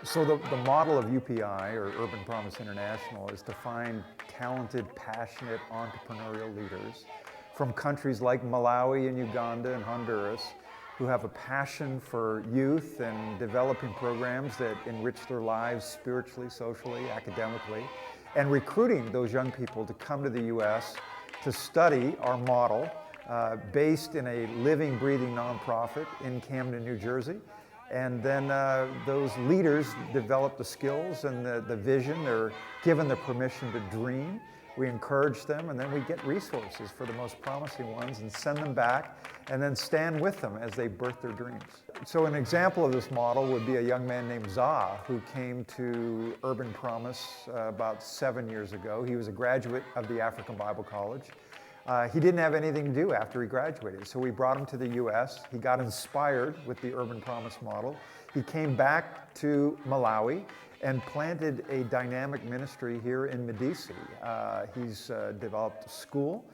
So the model of UPI, or Urban Promise International, is to find talented, passionate, entrepreneurial leaders from countries like Malawi and Uganda and Honduras who have a passion for youth and developing programs that enrich their lives spiritually, socially, academically, and recruiting those young people to come to the U.S. to study our model based in a living, breathing nonprofit in Camden, New Jersey. And then those leaders develop the skills and the vision. They're given the permission to dream. We encourage them, and then we get resources for the most promising ones and send them back, and then stand with them as they birth their dreams. So an example of this model would be a young man named Zah, who came to Urban Promise about 7 years ago. He was a graduate of the African Bible College. He didn't have anything to do after he graduated, so we brought him to the U.S. He got inspired with the Urban Promise model. He came back to Malawi and planted a dynamic ministry here in Medici. He's developed a school.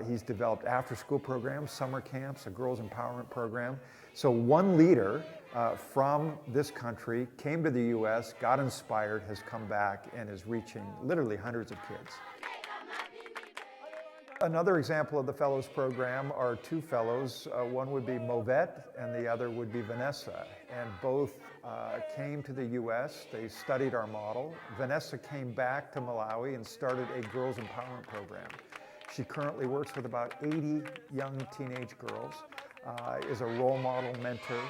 He's developed after-school programs, summer camps, a girls' empowerment program. So one leader from this country came to the U.S., got inspired, has come back, and is reaching literally hundreds of kids. Another example of the Fellows Program are two fellows. One would be Movette and the other would be Vanessa. And both came to the U.S. They studied our model. Vanessa came back to Malawi and started a girls' empowerment program. She currently works with about 80 young teenage girls, is a role model mentor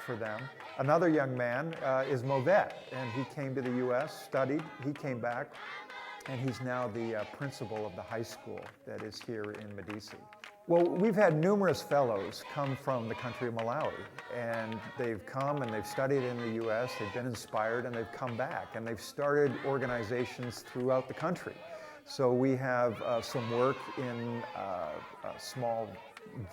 for them. Another young man is Movette, and he came to the U.S., studied, he came back, and he's now the principal of the high school that is here in Medici. Well, we've had numerous fellows come from the country of Malawi, and they've come and they've studied in the U.S., they've been inspired, and they've come back, and they've started organizations throughout the country. So we have some work in a small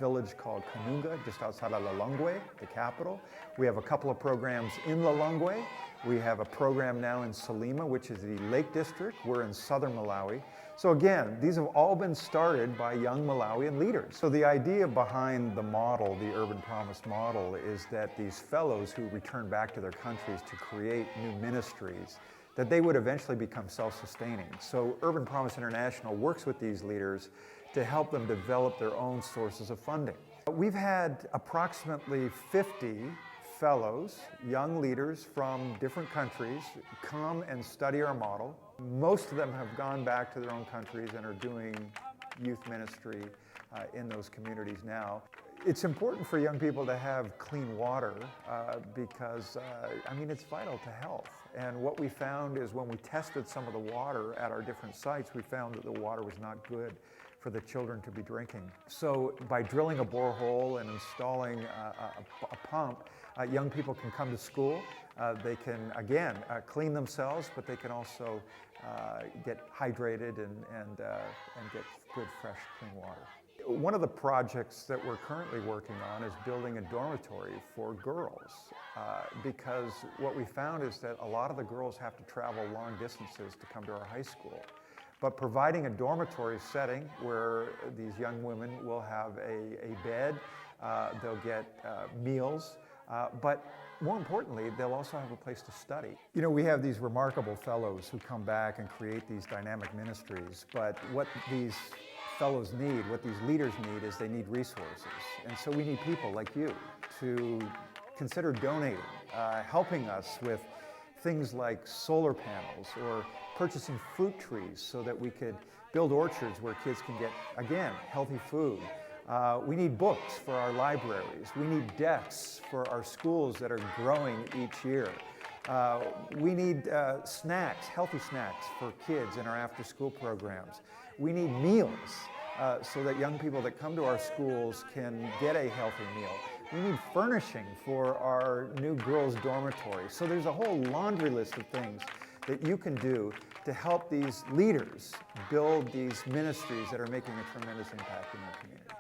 village called Kanunga, just outside of Lilongwe, the capital. We have a couple of programs in Lilongwe. We have a program now in Salima, which is the Lake District. We're in southern Malawi. So again, these have all been started by young Malawian leaders. So the idea behind the model, the Urban Promise model, is that these fellows who return back to their countries to create new ministries, that they would eventually become self-sustaining. So Urban Promise International works with these leaders to help them develop their own sources of funding. We've had approximately 50 fellows, young leaders from different countries, come and study our model. Most of them have gone back to their own countries and are doing youth ministry in those communities now. It's important for young people to have clean water because, I mean, it's vital to health. And what we found is when we tested some of the water at our different sites, we found that the water was not good for the children to be drinking. So by drilling a borehole and installing a pump, young people can come to school. They can, again, clean themselves, but they can also get hydrated and get good, fresh, clean water. One of the projects that we're currently working on is building a dormitory for girls because what we found is that a lot of the girls have to travel long distances to come to our high school. But providing a dormitory setting where these young women will have a bed, they'll get meals, but more importantly, they'll also have a place to study. You know, we have these remarkable fellows who come back and create these dynamic ministries, but what these fellows need, what these leaders need, is they need resources. And so we need people like you to consider donating, helping us with things like solar panels or purchasing fruit trees so that we could build orchards where kids can get, again, healthy food. We need books for our libraries. We need desks for our schools that are growing each year. We need snacks, healthy snacks for kids in our after-school programs. We need meals so that young people that come to our schools can get a healthy meal. We need furnishing for our new girls' dormitory. So there's a whole laundry list of things that you can do to help these leaders build these ministries that are making a tremendous impact in their community.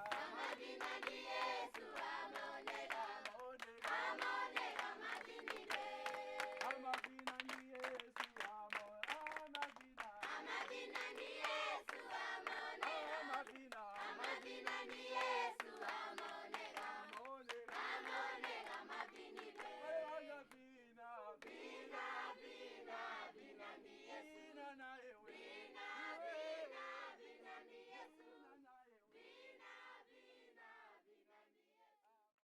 naye we